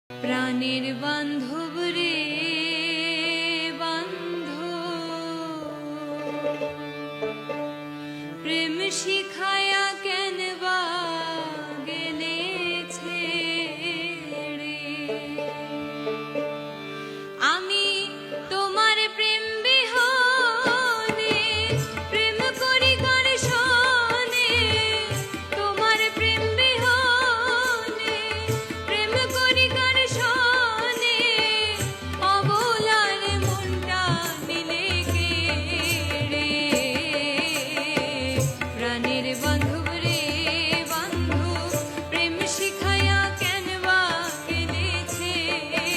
প্রাণের বান্ধব রে বান্ধব, প্রেম শিখায়া কেন বা গেলে ছেড়ে। আমি তোমার প্রেম বিহনে প্রেম করি কার সনে, তোমার প্রেম বিহনে প্রেম করি কার সনে, অবলার মনটা নিলে কেড়ে। প্রাণের বান্ধব রে বান্ধব, প্রেম শিখায়া কেন বা গেলে ছেড়ে।